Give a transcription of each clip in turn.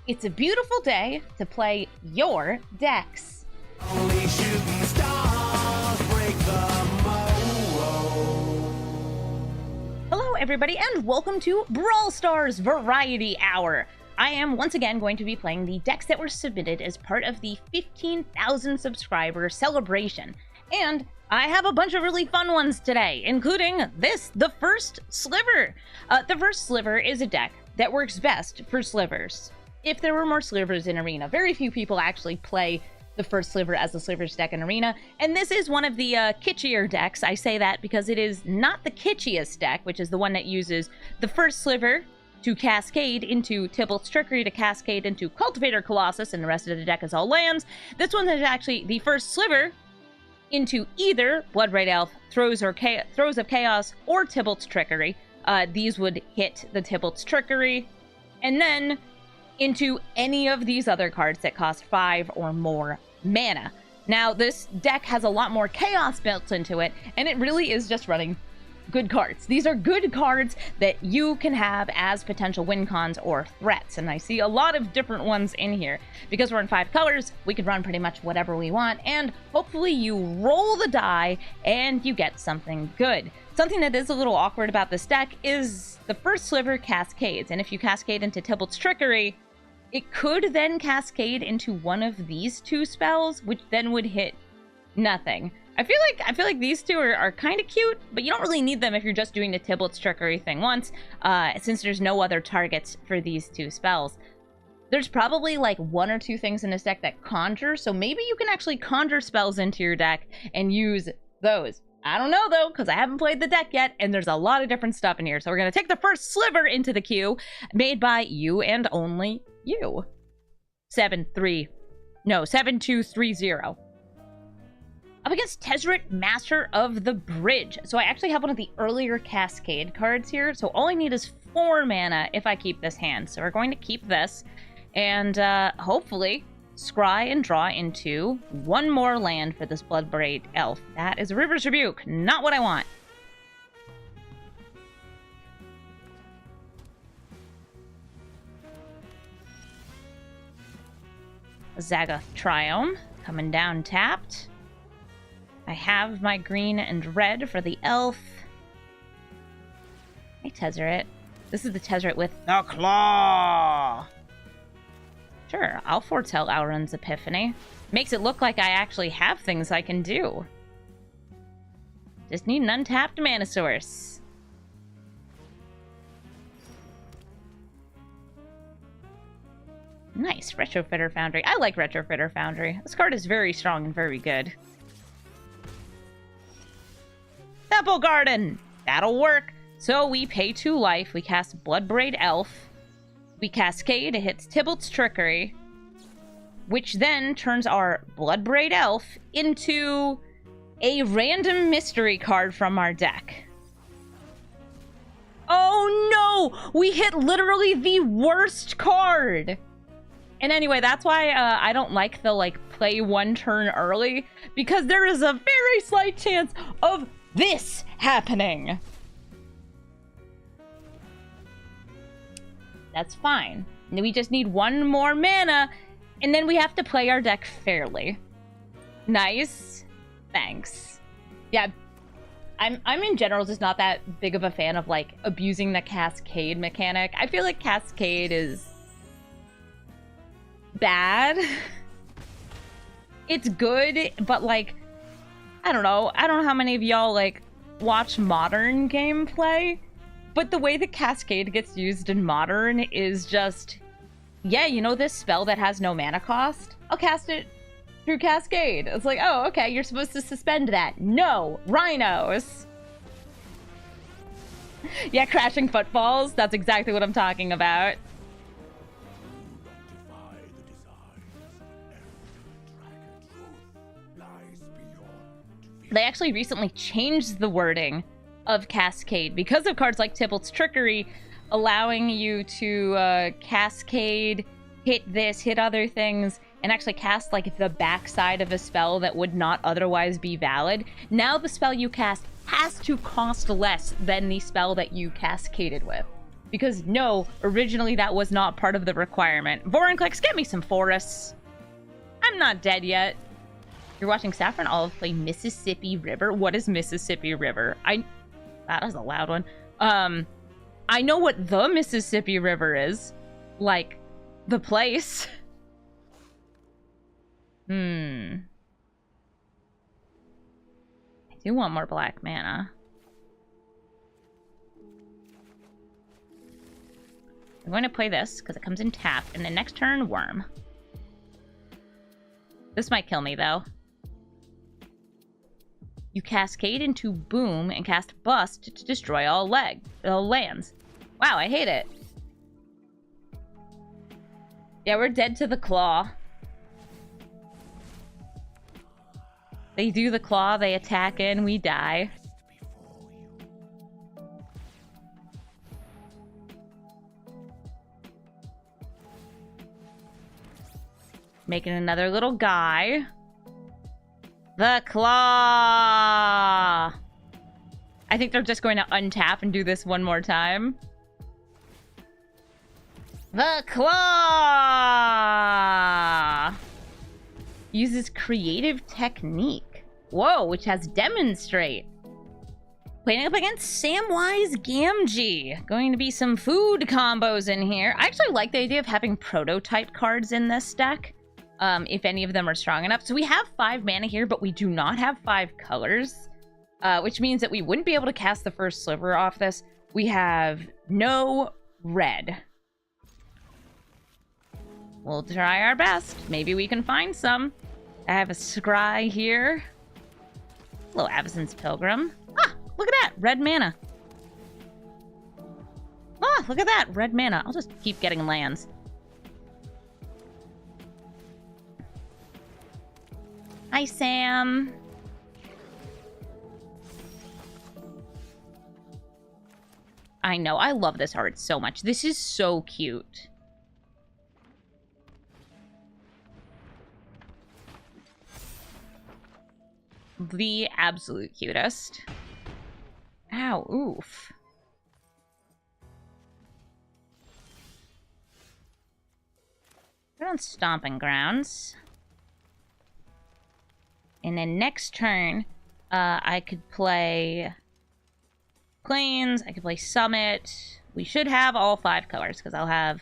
It's a beautiful day to play your decks. Only shooting stars break the mold. Hello everybody and welcome to Brawl Stars Variety Hour. I am once again going to be playing the decks that were submitted as part of the 15,000 subscriber celebration. And I have a bunch of really fun ones today, including this, the first Sliver. The first Sliver is a deck that works best for Slivers. If there were more Slivers in Arena, very few people actually play the first Sliver as the Slivers deck in Arena, and this is one of the kitschier decks. I say that because it is not the kitschiest deck, which is the one that uses the first Sliver to cascade into Tybalt's Trickery, to cascade into Cultivator Colossus, and the rest of the deck is all lands. This one is actually the first Sliver into either Blood-Braid Elf, Throes of Chaos, or Tybalt's Trickery. These would hit the Tybalt's Trickery, and then into any of these other cards that cost 5 or more mana. Now, this deck has a lot more chaos built into it, and it really is just running good cards. These are good cards that you can have as potential win cons or threats, and I see a lot of different ones in here. Because we're in 5 colors, we can run pretty much whatever we want, and hopefully you roll the die and you get something good. Something that is a little awkward about this deck is the first Sliver cascades, and if you cascade into Tybalt's Trickery, it could then cascade into one of these two spells, which then would hit nothing. I feel like these two are kind of cute, but you don't really need them if you're just doing the Tybalt's Trickery thing once, since there's no other targets for these two spells. There's probably like 1 or 2 things in this deck that conjure, so maybe you can actually conjure spells into your deck and use those. I don't know though, because I haven't played the deck yet, and there's a lot of different stuff in here. So we're going to take the first Sliver into the queue, made by you and only you. 7230. Up against Tezzeret, Master of the Bridge. So I actually have one of the earlier Cascade cards here, so all I need is 4 mana if I keep this hand. So we're going to keep this, and hopefully scry and draw into 1 more land for this Blood-Braid Elf. That is a River's Rebuke, not what I want. Zaggoth Triome, coming down tapped. I have my green and red for the elf. Hey, Tezzeret. This is the Tezzeret with the claw. Sure, I'll foretell Auron's Epiphany. Makes it look like I actually have things I can do. Just need an untapped mana source. Nice, Retrofitter Foundry. I like Retrofitter Foundry. This card is very strong and very good. Temple Garden! That'll work. So we pay 2 life, we cast Blood-Braid Elf, we cascade, it hits Tybalt's Trickery, which then turns our Blood-Braid Elf into a random mystery card from our deck. Oh no! We hit literally the worst card! And anyway, that's why I don't like the, play 1 turn early, because there is a very slight chance of this happening. That's fine. We just need 1 more mana, and then we have to play our deck fairly. Nice. Thanks. Yeah, I'm in general just not that big of a fan of, abusing the Cascade mechanic. I feel like Cascade is bad. It's good, but I don't know how many of y'all watch modern gameplay, but the way the Cascade gets used in modern is just, yeah, you know this spell that has no mana cost? I'll cast it through Cascade. It's like, oh, okay, you're supposed to suspend that. No, rhinos. Yeah, crashing footfalls, that's exactly what I'm talking about. They actually recently changed the wording of Cascade because of cards like Tybalt's Trickery, allowing you to cascade, hit this, hit other things, and actually cast the backside of a spell that would not otherwise be valid. Now the spell you cast has to cost less than the spell that you cascaded with. Because no, originally that was not part of the requirement. Vorinclex, get me some forests. I'm not dead yet. You're watching Saffron Olive play Mississippi River. What is Mississippi River? That is a loud one. I know what the Mississippi River is. Like, the place. I do want more black mana. I'm going to play this because it comes in tap, and then next turn, Worm. This might kill me, though. You cascade into Boom and cast Bust to destroy all lands. Wow, I hate it. Yeah, we're dead to the Claw. They do the Claw, they attack in, we die. Making another little guy. The Claw! I think they're just going to untap and do this one more time. The Claw! Uses Creative Technique. Whoa, which has Demonstrate. Playing up against Samwise Gamgee. Going to be some food combos in here. I actually like the idea of having prototype cards in this deck. If any of them are strong enough. So we have 5 mana here, but we do not have 5 colors. Which means that we wouldn't be able to cast the first Sliver off this. We have no red. We'll try our best. Maybe we can find some. I have a Scry here. Hello, Avacyn's Pilgrim. Ah, look at that. Red mana. Ah, look at that. Red mana. I'll just keep getting lands. Hi, Sam. I know. I love this art so much. This is so cute. The absolute cutest. Ow, oof. Put on Stomping Grounds. And then next turn, I could play Plains, I could play Summit. We should have all 5 colors, because I'll have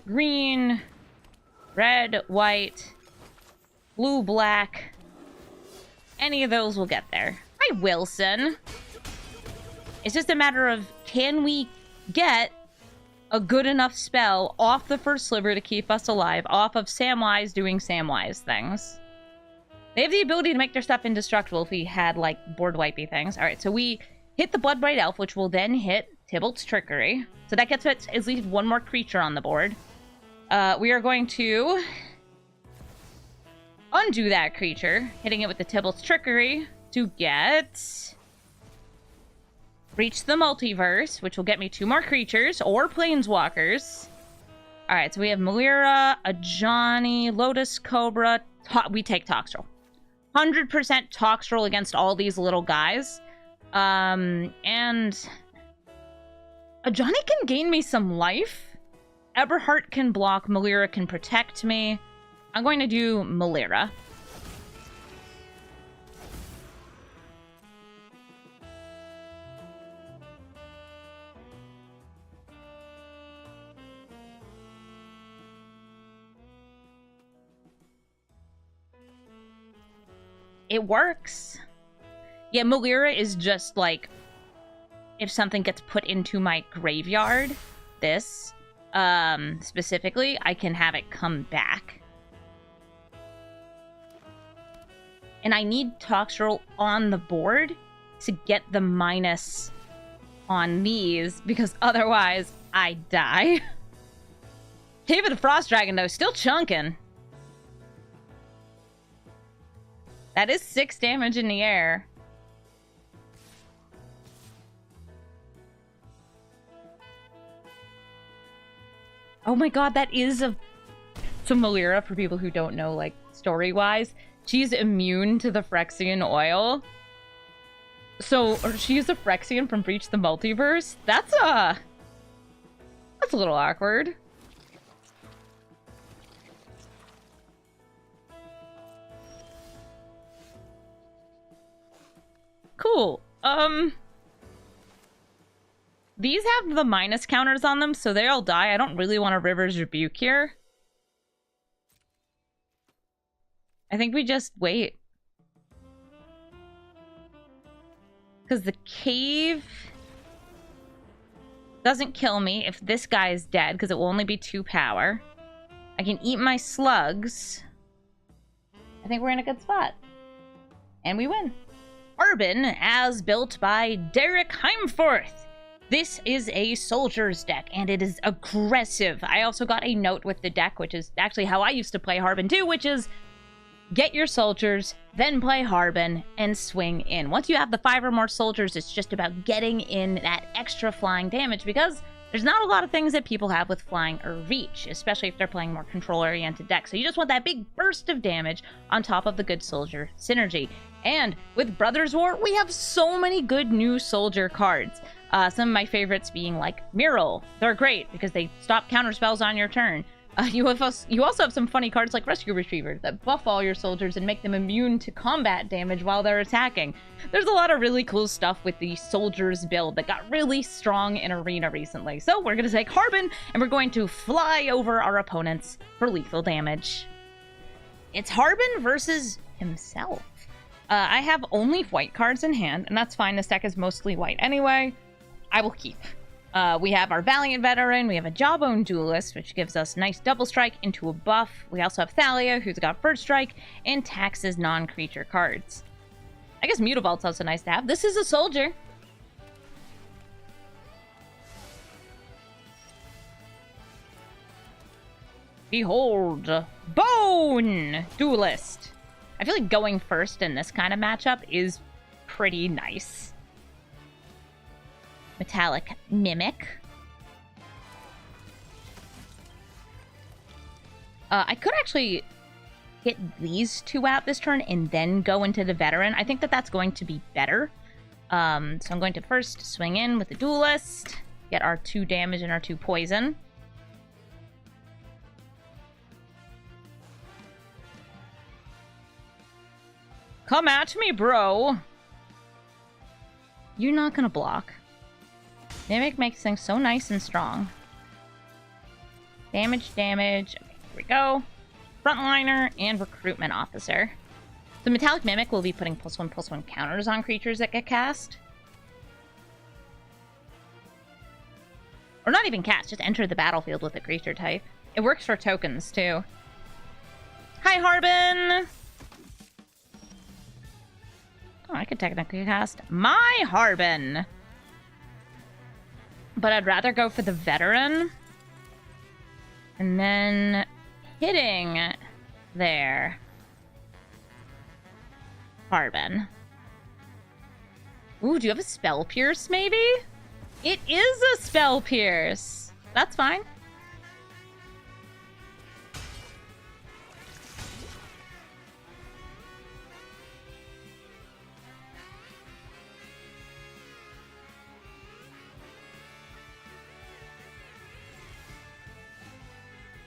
green, red, white, blue, black. Any of those will get there. Hi, Wilson. It's just a matter of, can we get a good enough spell off the first Sliver to keep us alive, off of Samwise doing Samwise things? They have the ability to make their stuff indestructible if we had, like, board wipey things. Alright, so we hit the Bloodbright Elf, which will then hit Tybalt's Trickery. So that gets us at least one more creature on the board. We are going to undo that creature, hitting it with the Tybalt's Trickery to get Reach the Multiverse, which will get me 2 more creatures, or Planeswalkers. Alright, so we have Melira, Ajani, Lotus Cobra. We take Toxtrol. 100% Toxtrol against all these little guys. And Ajani can gain me some life. Eberheart can block. Melira can protect me. I'm going to do Melira. It works. Yeah, Melira is just like, if something gets put into my graveyard, this, specifically, I can have it come back. And I need Toxtrol on the board to get the minus on these, because otherwise I die. Cave of the Frost Dragon, though, still chunking. That is 6 damage in the air. Oh my god, that is a... So Melira, for people who don't know, like, story-wise, she's immune to the Phyrexian oil. So, or she used a Phyrexian from Breach the Multiverse. That's That's a little awkward. Cool. These have the minus counters on them, so they all die. I don't really want a River's Rebuke here. I think we just wait. Because the cave doesn't kill me if this guy is dead, because it will only be 2 power. I can eat my slugs. I think we're in a good spot. And we win. Harbin, as built by Derek Heimforth. This is a soldier's deck, and it is aggressive. I also got a note with the deck, which is actually how I used to play Harbin too, which is get your soldiers, then play Harbin, and swing in. Once you have the 5 or more soldiers, it's just about getting in that extra flying damage, because there's not a lot of things that people have with flying or reach, especially if they're playing more control-oriented decks. So you just want that big burst of damage on top of the good soldier synergy. And with Brothers War, we have so many good new soldier cards. Some of my favorites being like Mural. They're great because they stop counterspells on your turn. You also have some funny cards like Rescue Retriever that buff all your soldiers and make them immune to combat damage while they're attacking. There's a lot of really cool stuff with the soldiers build that got really strong in Arena recently. So we're going to take Harbin and we're going to fly over our opponents for lethal damage. It's Harbin versus himself. I have only white cards in hand, and that's fine. This deck is mostly white anyway. I will keep. We have our Valiant Veteran, we have a Jawbone Duelist, which gives us nice double strike into a buff. We also have Thalia, who's got first strike, and taxes non-creature cards. I guess Mutavolt's also nice to have. This is a soldier. Behold, Bone Duelist. I feel like going first in this kind of matchup is pretty nice. Metallic Mimic. I could actually get these 2 out this turn and then go into the Veteran. I think that that's going to be better. So I'm going to first swing in with the Duelist, get our 2 damage and our 2 poison. Come at me, bro. You're not gonna block. Mimic makes things so nice and strong. Damage. Okay, here we go. Frontliner and Recruitment Officer. The Metallic Mimic will be putting +1/+1 counters on creatures that get cast. Or not even cast, just enter the battlefield with a creature type. It works for tokens, too. Hi, Harbin! Oh, I could technically cast my Harbin. But I'd rather go for the Veteran. And then hitting there. Harbin. Ooh, do you have a Spell Pierce, maybe? It is a Spell Pierce. That's fine.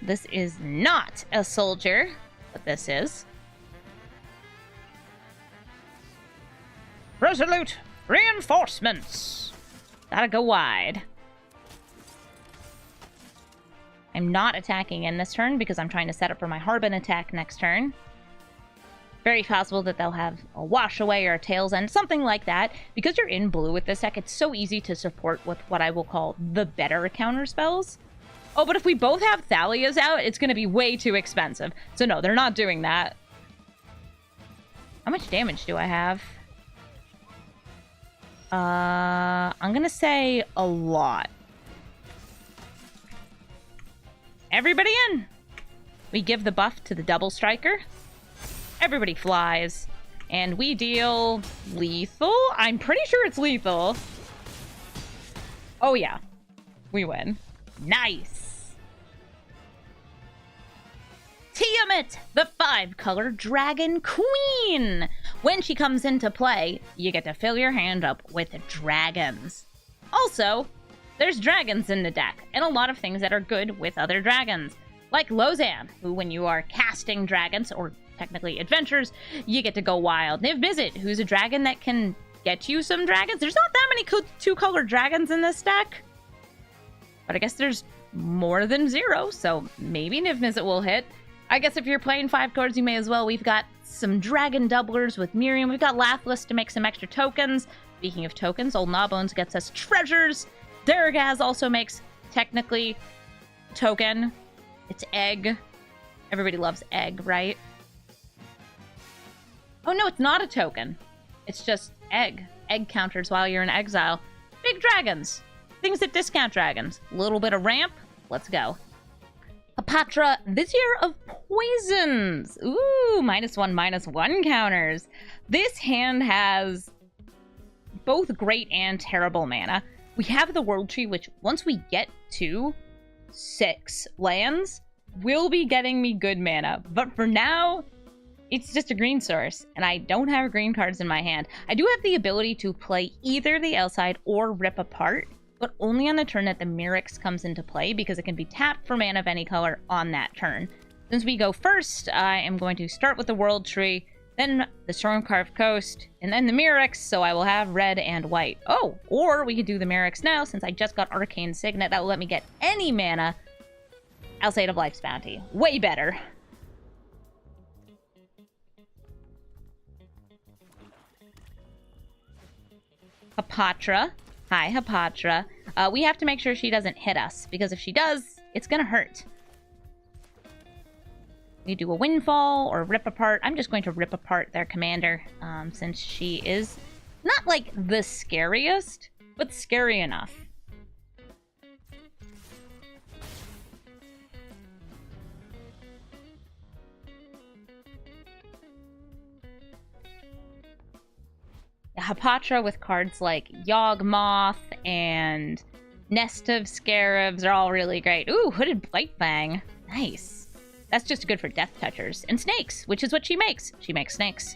This is not a soldier, but this is. Resolute Reinforcements. Gotta go wide. I'm not attacking in this turn because I'm trying to set up for my Harbin attack next turn. Very possible that they'll have a Wash Away or a Tail's End, something like that. Because you're in blue with this deck, it's so easy to support with what I will call the better counter spells. Oh, but if we both have Thalia's out, it's going to be way too expensive. So no, they're not doing that. How much damage do I have? I'm going to say a lot. Everybody in! We give the buff to the double striker. Everybody flies. And we deal lethal? I'm pretty sure it's lethal. Oh yeah. We win. Nice! Tiamat, the 5-color Dragon Queen! When she comes into play, you get to fill your hand up with dragons. Also, there's dragons in the deck, and a lot of things that are good with other dragons. Like Lozan, who when you are casting dragons, or technically adventures, you get to go wild. Niv Mizzet, who's a dragon that can get you some dragons. There's not that many two-colored dragons in this deck. But I guess there's more than 0, so maybe Niv Mizzet will hit. I guess if you're playing 5 cards, you may as well. We've got some dragon doublers with Miriam. We've got Lathliss to make some extra tokens. Speaking of tokens, Old Gnawbones gets us treasures. Duragaz also makes, technically, token. It's egg. Everybody loves egg, right? Oh no, it's not a token. It's just egg. Egg counters while you're in exile. Big dragons. Things that discount dragons. A little bit of ramp. Let's go. Hapatra, Vizier of Poisons. Ooh, -1/-1 counters. This hand has both great and terrible mana. We have the World Tree, which once we get to 6 lands, will be getting me good mana. But for now, it's just a green source, and I don't have green cards in my hand. I do have the ability to play either the L-side or Rip Apart, but only on the turn that the Mirrex comes into play, because it can be tapped for mana of any color on that turn. Since we go first, I am going to start with the World Tree, then the Stormcarved Coast, and then the Mirrex, so I will have red and white. Oh, or we could do the Mirrex now, since I just got Arcane Signet. That will let me get any mana outside of Life's Bounty. Way better. Hapatra. Hi, Hapatra. We have to make sure she doesn't hit us, because if she does, it's gonna hurt. We do a Windfall or Rip Apart. I'm just going to Rip Apart their commander, since she is not, like, the scariest, but scary enough. Hapatra with cards like Yawgmoth and Nest of Scarabs are all really great. Ooh, Hooded Blightfang. Nice. That's just good for Death Touchers. And snakes, which is what she makes. She makes snakes.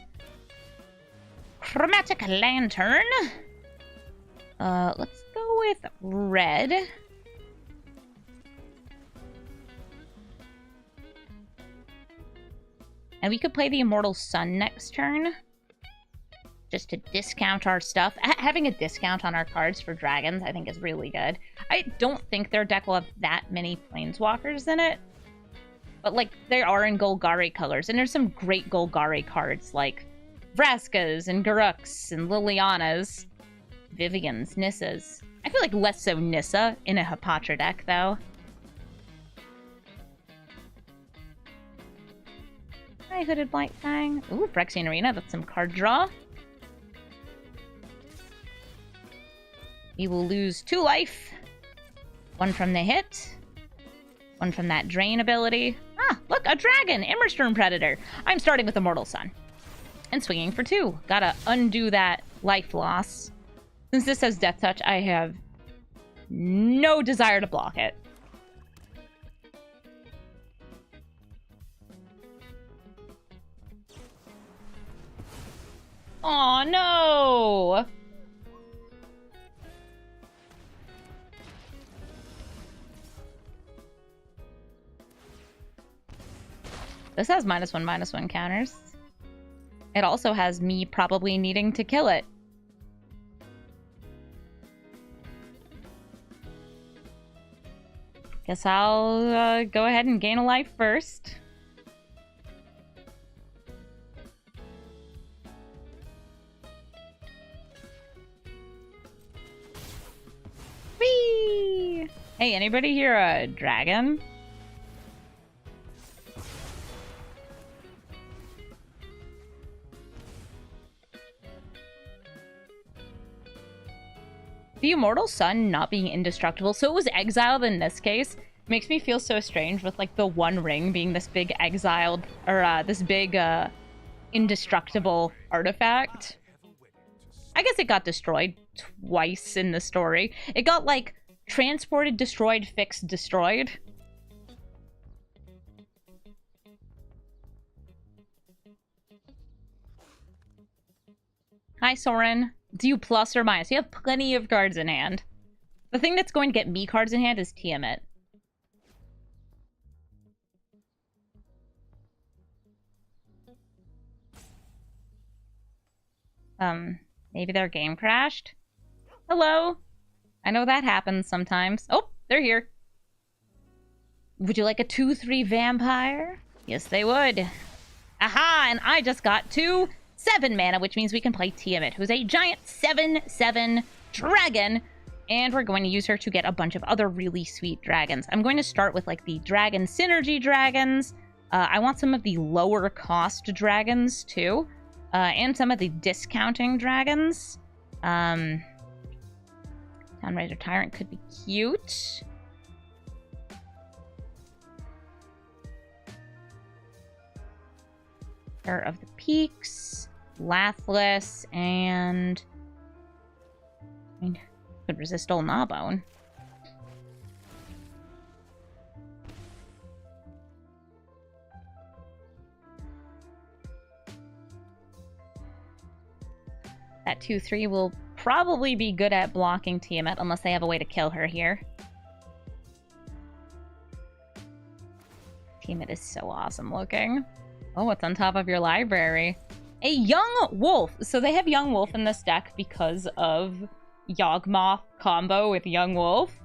Chromatic Lantern. Let's go with red. And we could play the Immortal Sun next turn, just to discount our stuff. Having a discount on our cards for dragons, I think, is really good. I don't think their deck will have that many Planeswalkers in it, but, like, they are in Golgari colors, and there's some great Golgari cards, like Vraskas and Garuks and Lilianas, Vivians, Nissas. I feel like less so Nissa in a Hapatra deck, though. Hi, Hooded Blightfang. Ooh, Phyrexian Arena, that's some card draw. We will lose 2 life. 1 from the hit. 1 from that drain ability. Ah, look, a dragon! Immersturm Predator. I'm starting with Immortal Sun. And swinging for 2. Gotta undo that life loss. Since this has Death Touch, I have no desire to block it. Aw, no! This has -1/-1 counters. It also has me probably needing to kill it. Guess I'll go ahead and gain a life first. Whee! Hey, anybody hear a dragon? The Immortal Sun not being indestructible, so it was exiled in this case, makes me feel so strange with, like, the One Ring being this big exiled, or this big indestructible artifact. I guess it got destroyed twice in the story. It got, like, transported, destroyed, fixed, destroyed. Hi, Soren. Do you plus or minus? You have plenty of cards in hand. The thing that's going to get me cards in hand is Tiamat. Maybe their game crashed? Hello? I know that happens sometimes. Oh, they're here. Would you like a 2/3 vampire? Yes, they would. Aha! And I just got 2/7 mana, which means we can play Tiamat, who's a giant 7/7 dragon. And we're going to use her to get a bunch of other really sweet dragons. I'm going to start with, like, the dragon synergy dragons. I want some of the lower cost dragons, too. And some of the discounting dragons. Downrider Tyrant could be cute. Terror of the Peaks, Lathless, and I mean, could resist Old Gnawbone. That 2/3 will probably be good at blocking Tiamat unless they have a way to kill her here. Tiamat is so awesome looking. Oh, what's on top of your library? A young wolf! So they have young wolf in this deck because of Yawgmoth combo with young wolf.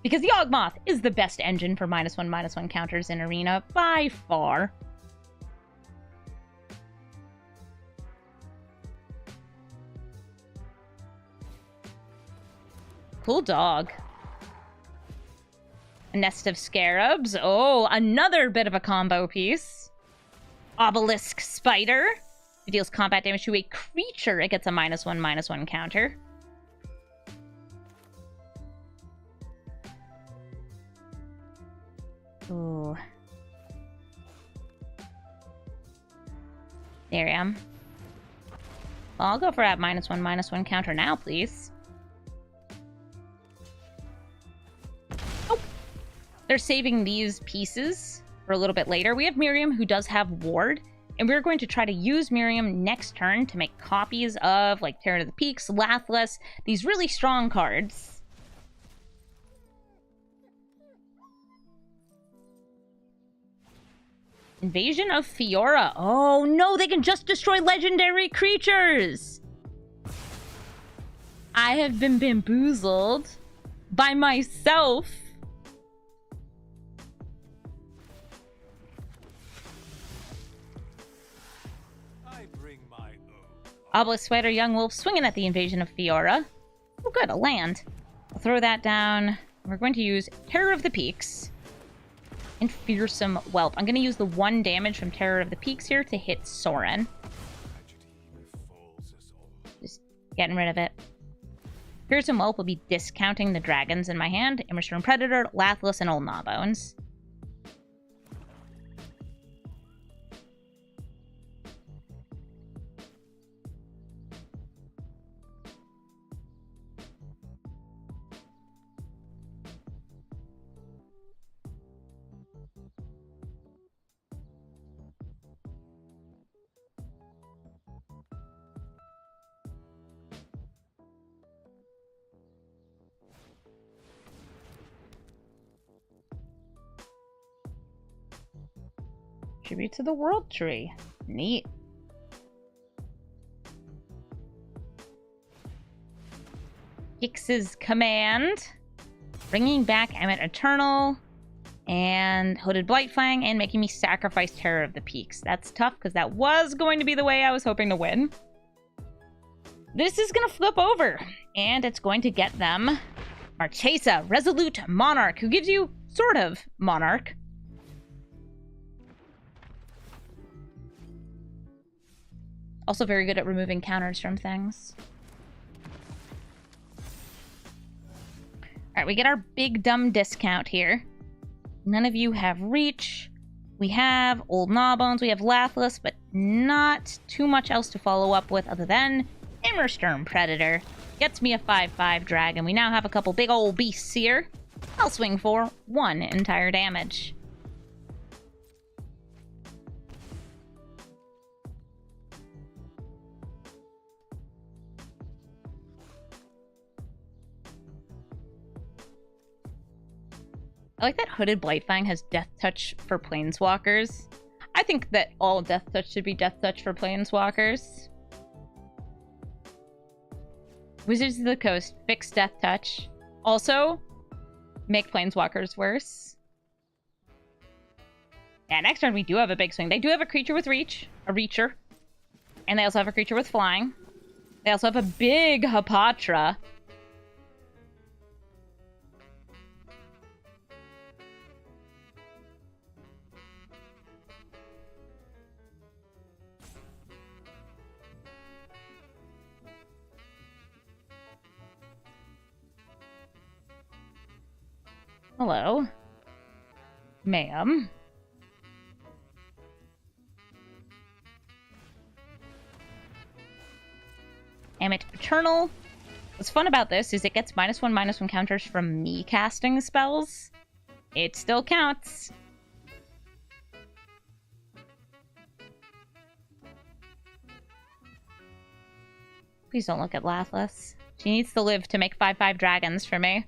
Because Yawgmoth is the best engine for -1/-1 counters in Arena by far. Cool dog. A nest of scarabs. Oh, another bit of a combo piece. Obelisk spider. It deals combat damage to a creature. It gets a -1/-1 counter. Ooh. There I am. Well, I'll go for that -1/-1 counter now, please. They're saving these pieces for a little bit later. We have Miriam, who does have Ward, and we're going to try to use Miriam next turn to make copies of, like, Terror of the Peaks, Lathless, these really strong cards. Invasion of Fiora. Oh, no, they can just destroy legendary creatures! I have been bamboozled by myself. Obelisk Spider, Young Wolf, swinging at the Invasion of Fiora. Oh, good, a land. I'll throw that down. We're going to use Terror of the Peaks and Fearsome Whelp. I'm going to use the 1 damage from Terror of the Peaks here to hit Soren. Just getting rid of it. Fearsome Whelp will be discounting the dragons in my hand. Immersturm Predator, Lathless, and Old Gnawbones. Tribute to the World Tree. Neat. Gix's Command. Bringing back Emmet Eternal. And Hooded Blightfang. And making me sacrifice Terror of the Peaks. That's tough, because that was going to be the way I was hoping to win. This is going to flip over. And it's going to get them Marchesa, Resolute Monarch, who gives you sort of Monarch. Also very good at removing counters from things. Alright, we get our big dumb discount here. None of you have Reach. We have Old Gnawbones, we have Lathless, but not too much else to follow up with other than Immersturm Predator. Gets me a 5/5 dragon. We now have a couple big old beasts here. I'll swing for 1 entire damage. I like that Hooded Blightfang has Death Touch for Planeswalkers. I think that all Death Touch should be Death Touch for Planeswalkers. Wizards of the Coast, fix Death Touch. Also, make Planeswalkers worse. Yeah, next turn we do have a big swing. They do have a creature with reach, a reacher. And they also have a creature with flying. They also have a big Hapatra. Hello. Ma'am. Amit Paternal. What's fun about this is it gets -1/-1 counters from me casting spells. It still counts. Please don't look at Lathless. She needs to live to make 5/5 dragons for me.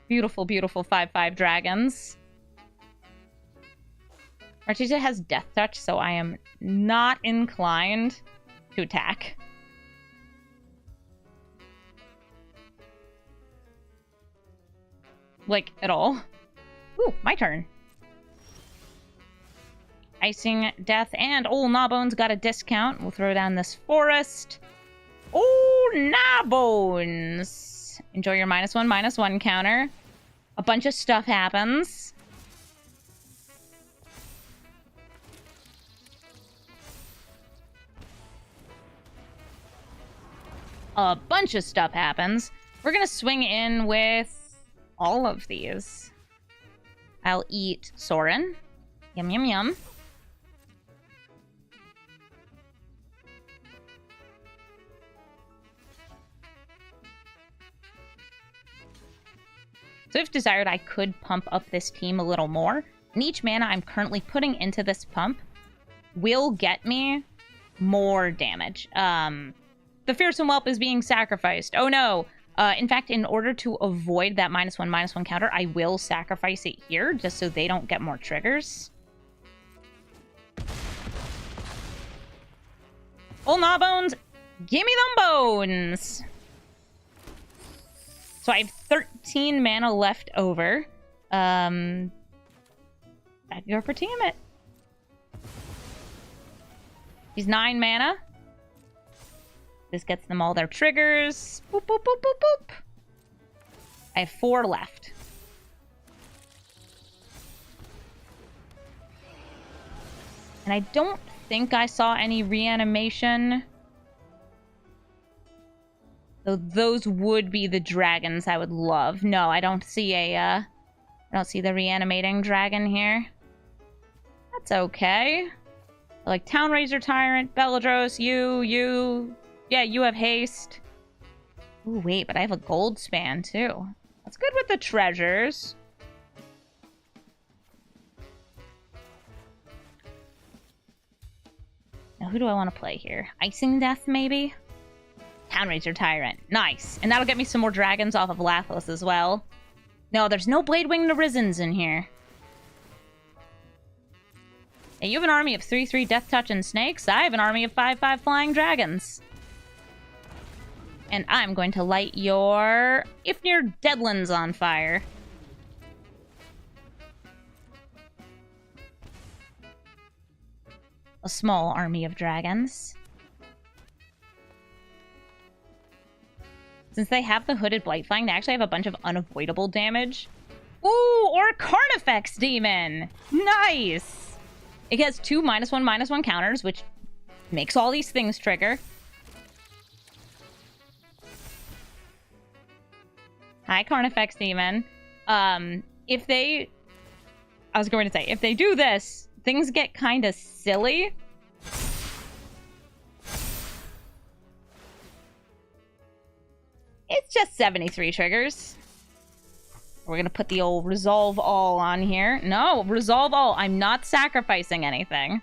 Beautiful, beautiful 5/5 dragons. Martija has Death Touch, so I am not inclined to attack. Like, at all. Ooh, my turn. Icing, Death, and oh, Gnawbones got a discount. We'll throw down this Forest. Oh, Gnawbones! Enjoy your -1/-1 counter. A bunch of stuff happens. A bunch of stuff happens. We're gonna swing in with all of these. I'll eat Sorin. Yum, yum, yum. So if desired, I could pump up this team a little more. And each mana I'm currently putting into this pump will get me more damage. The Fearsome Whelp is being sacrificed. Oh no! In fact, in order to avoid that -1/-1 counter, I will sacrifice it here, just so they don't get more triggers. Oh, Gnawbones! Gimme them bones! So I have 13 mana left over. I'd go for Tiamat. He's 9 mana. This gets them all their triggers. Boop, boop, boop, boop, boop. I have 4 left. And I don't think I saw any reanimation. So those would be the dragons I would love. No, I don't see I don't see the reanimating dragon here. That's okay. Like Town Razor Tyrant, Beladros, you. Yeah, you have haste. Ooh, wait, but I have a gold span too. That's good with the treasures. Now, who do I want to play here? Icing Death, maybe? Town Razor Tyrant. Nice. And that'll get me some more dragons off of Lathless as well. No, there's no Bladewing Narizens in here. Hey, you have an army of 3/3 Death Touch and Snakes. I have an army of 5/5 Flying Dragons. And I'm going to light your Ifnir Deadlands on fire. A small army of dragons. Since they have the Hooded Blightfang, they actually have a bunch of unavoidable damage. Ooh, or a Carnifex Demon! Nice! It has 2 -1/-1 counters, which makes all these things trigger. Hi, Carnifex Demon. If they... I was going to say, if they do this, things get kind of silly. It's just 73 triggers. We're gonna put the old Resolve All on here. No, Resolve All. I'm not sacrificing anything.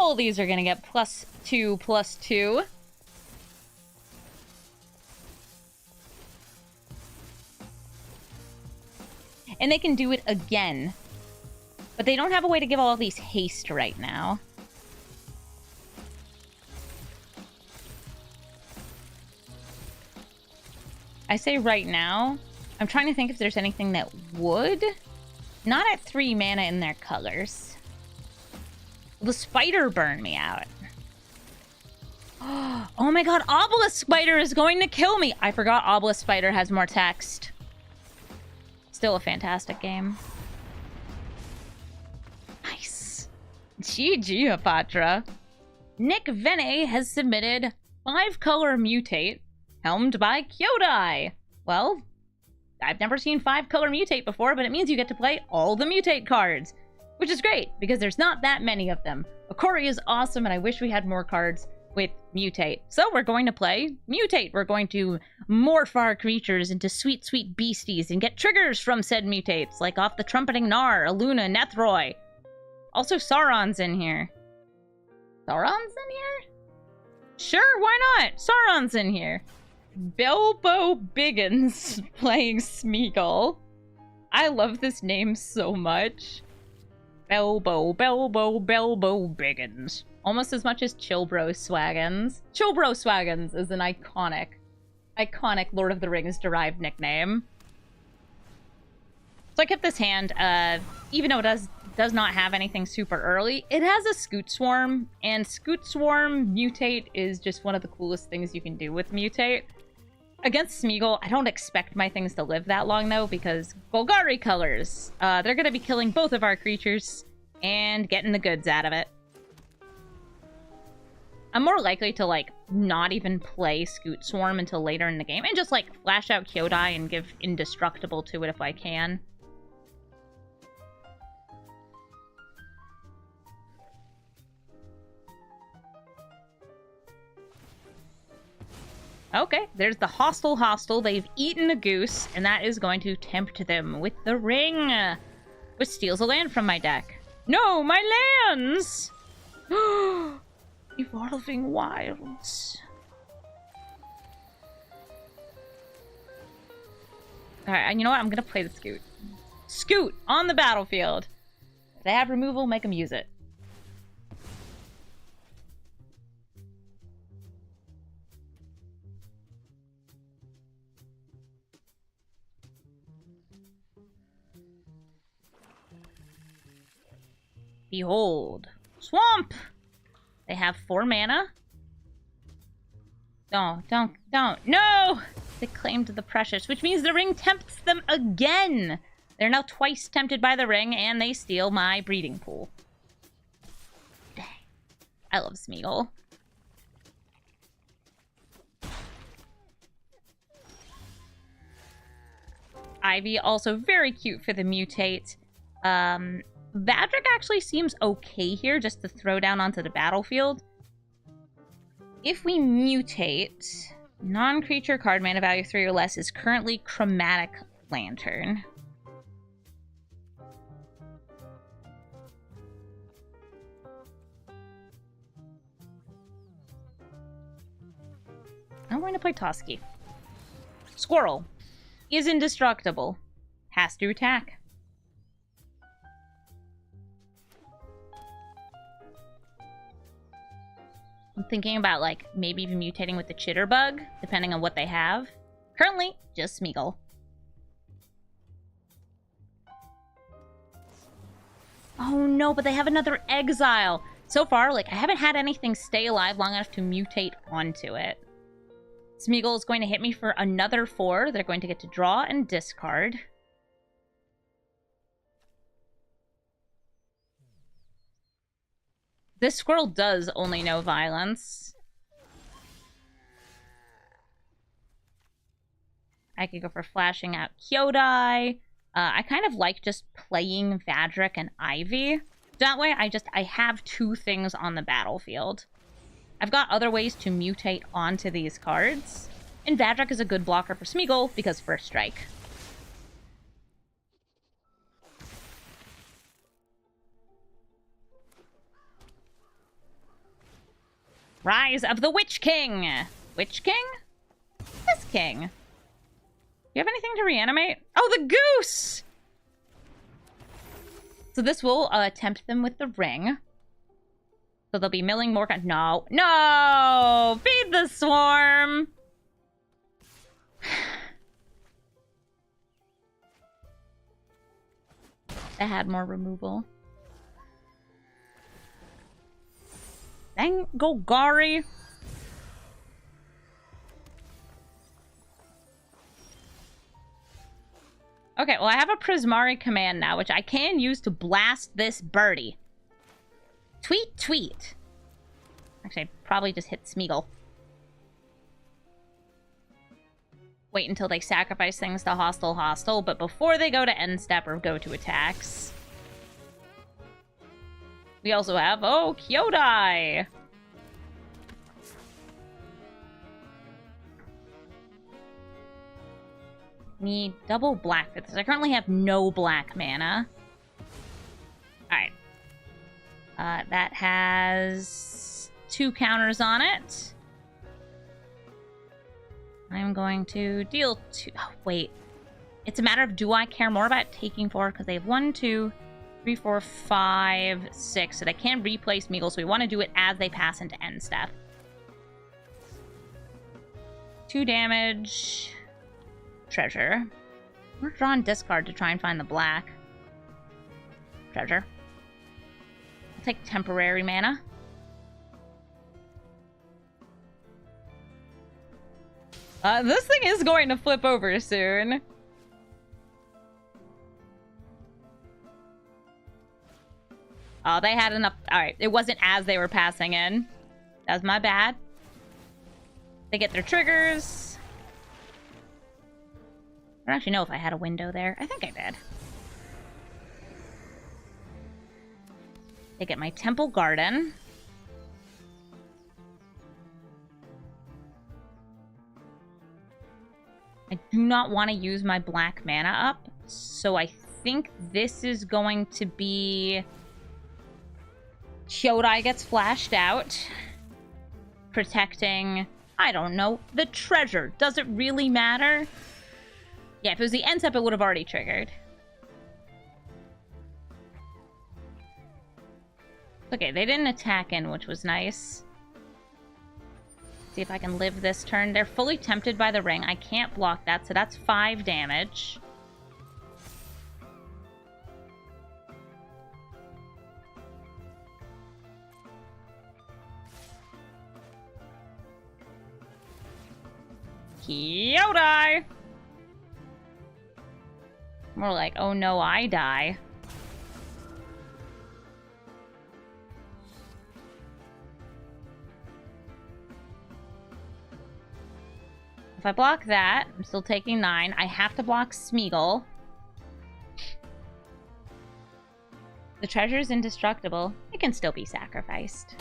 all these are gonna get +2/+2. And they can do it again. But they don't have a way to give all these haste right now. I say right now. I'm trying to think if there's anything that would. Not at 3 mana in their colors. Will the spider burn me out? Oh my god, Obelisk Spider is going to kill me! I forgot Obelisk Spider has more text. Still a fantastic game. Nice. GG, Apatra. Nick Vene has submitted 5-color Mutate, helmed by Kyodai. Well, I've never seen 5-color Mutate before, but it means you get to play all the Mutate cards, which is great, because there's not that many of them. Akori is awesome, and I wish we had more cards with Mutate. So we're going to play Mutate. We're going to morph our creatures into sweet, sweet beasties and get triggers from said Mutates, like off the Trumpeting Gnar, Aluna, Nethroi. Also, Sauron's in here. Sauron's in here? Sure, why not? Sauron's in here. Belbo Biggins playing Smeagol. I love this name so much. Belbo Biggins. Almost as much as Chilbro Swaggins. Chilbro Swaggins is an iconic Lord of the Rings derived nickname. So I kept this hand, even though it does not have anything super early. It has a Scoot Swarm, and Scoot Swarm Mutate is just one of the coolest things you can do with Mutate. Against Smeagol, I don't expect my things to live that long, though, because Golgari colors. They're going to be killing both of our creatures and getting the goods out of it. I'm more likely to, like, not even play Scoot Swarm until later in the game and just, like, flash out Kyodai and give Indestructible to it if I can. Okay, there's the Hostile. They've eaten a goose, and that is going to tempt them with the ring, which steals a land from my deck. No, my lands! Evolving Wilds. Alright, you know what? I'm gonna play the Scoot. Scoot on the battlefield. If they have removal, make them use it. Behold. Swamp! They have 4 mana. Don't. No! They claimed the precious, which means the ring tempts them again! They're now twice tempted by the ring, and they steal my breeding pool. Dang. I love Smeagol. Ivy, also very cute for the Mutate. Vadric actually seems okay here, just to throw down onto the battlefield. If we mutate, non-creature card mana value 3 or less is currently Chromatic Lantern. I'm going to play Toski. Squirrel is indestructible. Has to attack. I'm thinking about, like, maybe even mutating with the Chitterbug, depending on what they have. Currently, just Smeagol. Oh no, but they have another Exile! So far, like, I haven't had anything stay alive long enough to mutate onto it. Smeagol is going to hit me for another 4. They're going to get to draw and discard. This squirrel does only know violence. I could go for flashing out Kyodai. I kind of like just playing Vadric and Ivy. That way, I have 2 things on the battlefield. I've got other ways to mutate onto these cards. And Vadric is a good blocker for Smeagol because First Strike. Rise of the Witch King. Which king? This king. Do you have anything to reanimate? Oh, the goose! So this will tempt them with the ring. So they'll be milling more. No. No! Feed the swarm! They had more removal. Dang, Golgari. Okay, well, I have a Prismari command now, which I can use to blast this birdie. Tweet, tweet. Actually, I probably just hit Smeagol. Wait until they sacrifice things to hostile, but before they go to end step or go to attacks. We also have, oh, Kyodai! Need double black for this. I currently have no black mana. Alright. That has 2 counters on it. I'm going to deal 2. Oh, wait. It's a matter of do I care more about taking 4? Because they have 1, 2, 3, 4, 5, 6. So they can replace Smeagol. So we want to do it as they pass into end step. 2 damage. Treasure. We're drawing discard to try and find the black. Treasure. I'll take temporary mana. This thing is going to flip over soon. Oh, they had enough. Alright, it wasn't as they were passing in. That was my bad. They get their triggers. I don't actually know if I had a window there. I think I did. They get my Temple Garden. I do not want to use my black mana up, so I think this is going to be... Kyodai gets flashed out. Protecting, I don't know, the treasure. Does it really matter? Yeah, if it was the end step, it would have already triggered. Okay, they didn't attack in, which was nice. See if I can live this turn. They're fully tempted by the ring. I can't block that, so that's 5 damage. Kyodai! More like, oh no, I die. If I block that, I'm still taking 9. I have to block Smeagol. The treasure is indestructible. It can still be sacrificed.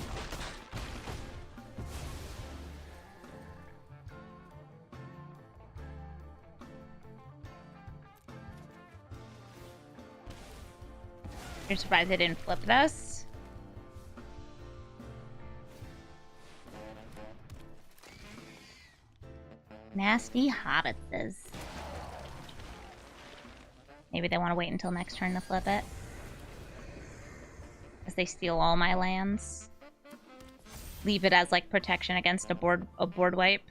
I'm surprised they didn't flip this. Nasty hobbitses. Maybe they want to wait until next turn to flip it. As they steal all my lands. Leave it as, like, protection against a board wipe.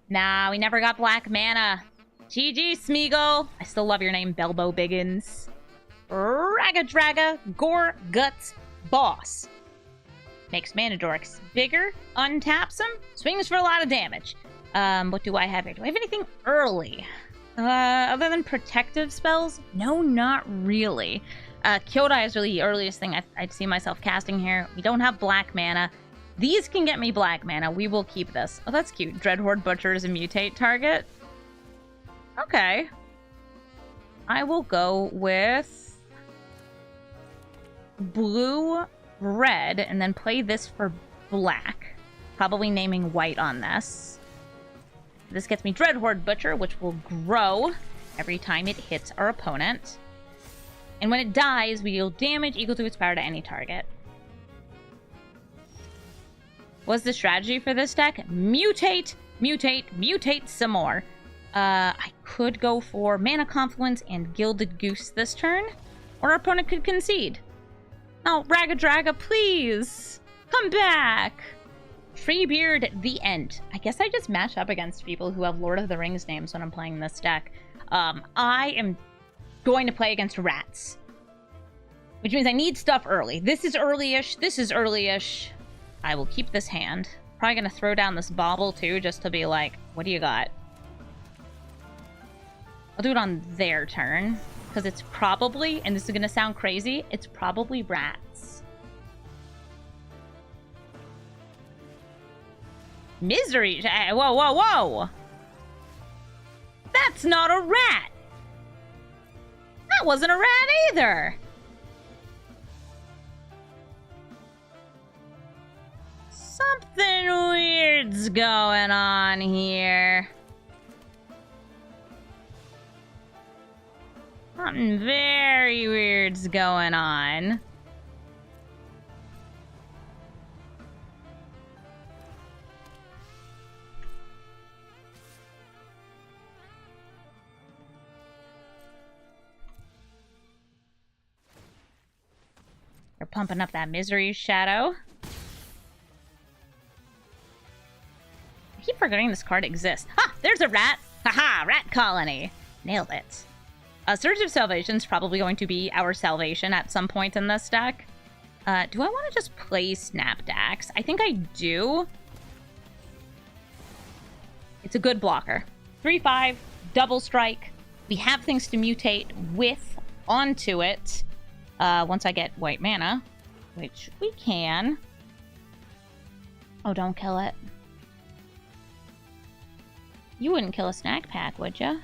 Nah, we never got black mana. GG, Smeagol. I still love your name, Belbo Biggins. Raga Draga, Gore Guts Boss. Makes mana dorks bigger, untaps them, swings for a lot of damage. What do I have here? Do I have anything early? Other than protective spells? No, not really. Kyodai is really the earliest thing I'd see myself casting here. We don't have black mana. These can get me black mana. We will keep this. Oh, that's cute. Dreadhorde Butcher is a mutate target. Okay. I will go with blue, red, and then play this for black. Probably naming white on this. This gets me Dreadhorde Butcher, which will grow every time it hits our opponent. And when it dies, we deal damage equal to its power to any target. What's the strategy for this deck? Mutate, mutate, mutate some more. I could go for Mana Confluence and Gilded Goose this turn, or our opponent could concede. Oh, Raga Draga, please! Come back! Treebeard, the end. I guess I just match up against people who have Lord of the Rings names when I'm playing this deck. I am going to play against rats. Which means I need stuff early. This is early-ish, this is early-ish. I will keep this hand. Probably gonna throw down this bauble too, just to be like, what do you got? I'll do it on their turn, because it's probably, and this is gonna sound crazy, it's probably rats. Misery! Whoa, whoa, whoa! That's not a rat! That wasn't a rat either! Something weird's going on here. Something very weird's going on. They're pumping up that Misery Shadow. I keep forgetting this card exists. Ha! There's a rat! Haha! Rat colony! Nailed it. Surge of Salvation is probably going to be our salvation at some point in this deck. Do I want to just play Snapdax? I think I do. It's a good blocker. 3/5, double strike. We have things to mutate with onto it. Once I get white mana, which we can. Oh, don't kill it. You wouldn't kill a snack pack, would ya?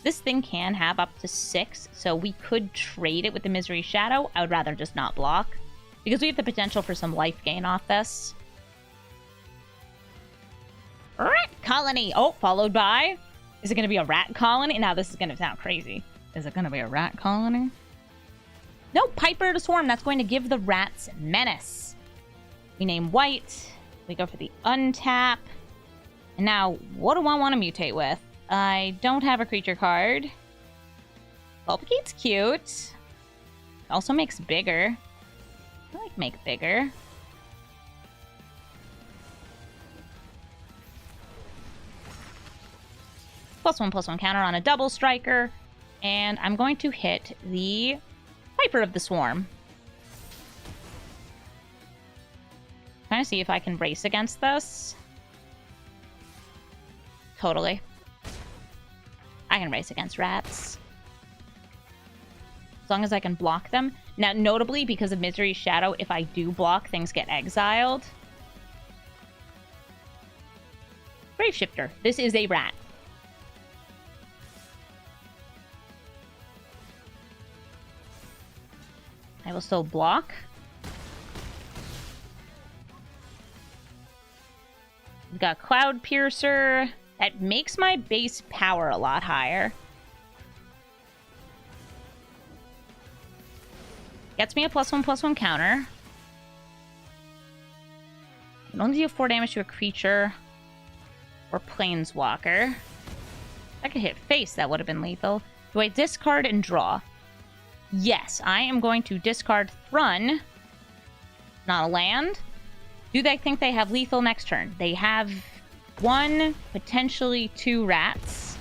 This thing can have up to 6, so we could trade it with the Misery Shadow. I would rather just not block, because we have the potential for some life gain off this. Rat colony! Oh, followed by... Is it going to be a rat colony? Now this is going to sound crazy. Is it going to be a rat colony? No, Piper to Swarm. That's going to give the rats menace. We name white. We go for the untap. And now, what do I want to mutate with? I don't have a creature card. Vulpicate's cute. Also makes bigger. I like make bigger. +1/+1 counter on a double striker. And I'm going to hit the Piper of the Swarm. Trying to see if I can race against this. Totally. I can race against rats. As long as I can block them. Now, notably, because of Misery Shadow, if I do block, things get exiled. Graveshifter. This is a rat. I will still block. We've got Cloud Piercer. That makes my base power a lot higher. Gets me a +1/+1 counter. Can only deal 4 damage to a creature or planeswalker. If I could hit face, that would have been lethal. Do I discard and draw? Yes, I am going to discard Thrun. Not a land. Do they think they have lethal next turn? They have 1, potentially 2 rats.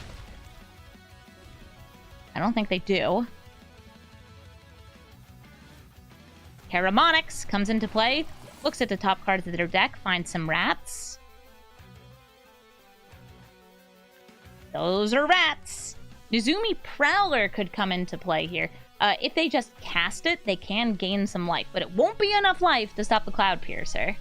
I don't think they do. Caramonyx comes into play. Looks at the top cards of their deck. Finds some rats. Those are rats. Nizumi Prowler could come into play here. If they just cast it, they can gain some life. But it won't be enough life to stop the Cloud Piercer.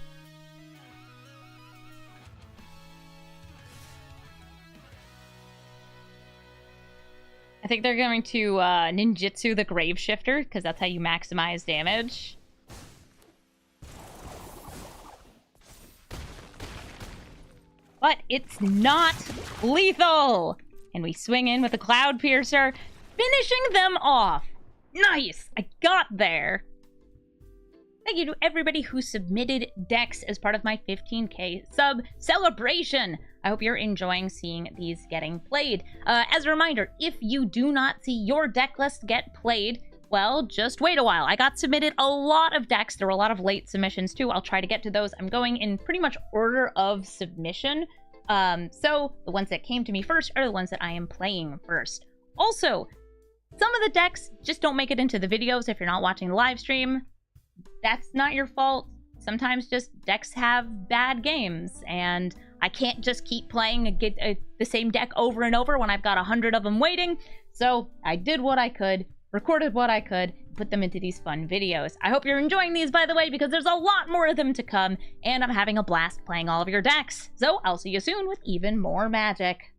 I think they're going to ninjutsu the Graveshifter, because that's how you maximize damage. But it's not lethal! And we swing in with the Cloud Piercer, finishing them off! Nice! I got there! Thank you to everybody who submitted decks as part of my 15K sub celebration. I hope you're enjoying seeing these getting played. As a reminder, if you do not see your deck list get played, well, just wait a while. I got submitted a lot of decks. There were a lot of late submissions too. I'll try to get to those. I'm going in pretty much order of submission. So the ones that came to me first are the ones that I am playing first. Also, some of the decks just don't make it into the videos if you're not watching the live stream. That's not your fault. Sometimes just decks have bad games, and I can't just keep playing the same deck over and over when I've got 100 of them waiting. So I did what I could, recorded what I could, put them into these fun videos. I hope you're enjoying these, by the way, because there's a lot more of them to come, and I'm having a blast playing all of your decks. So I'll see you soon with even more magic.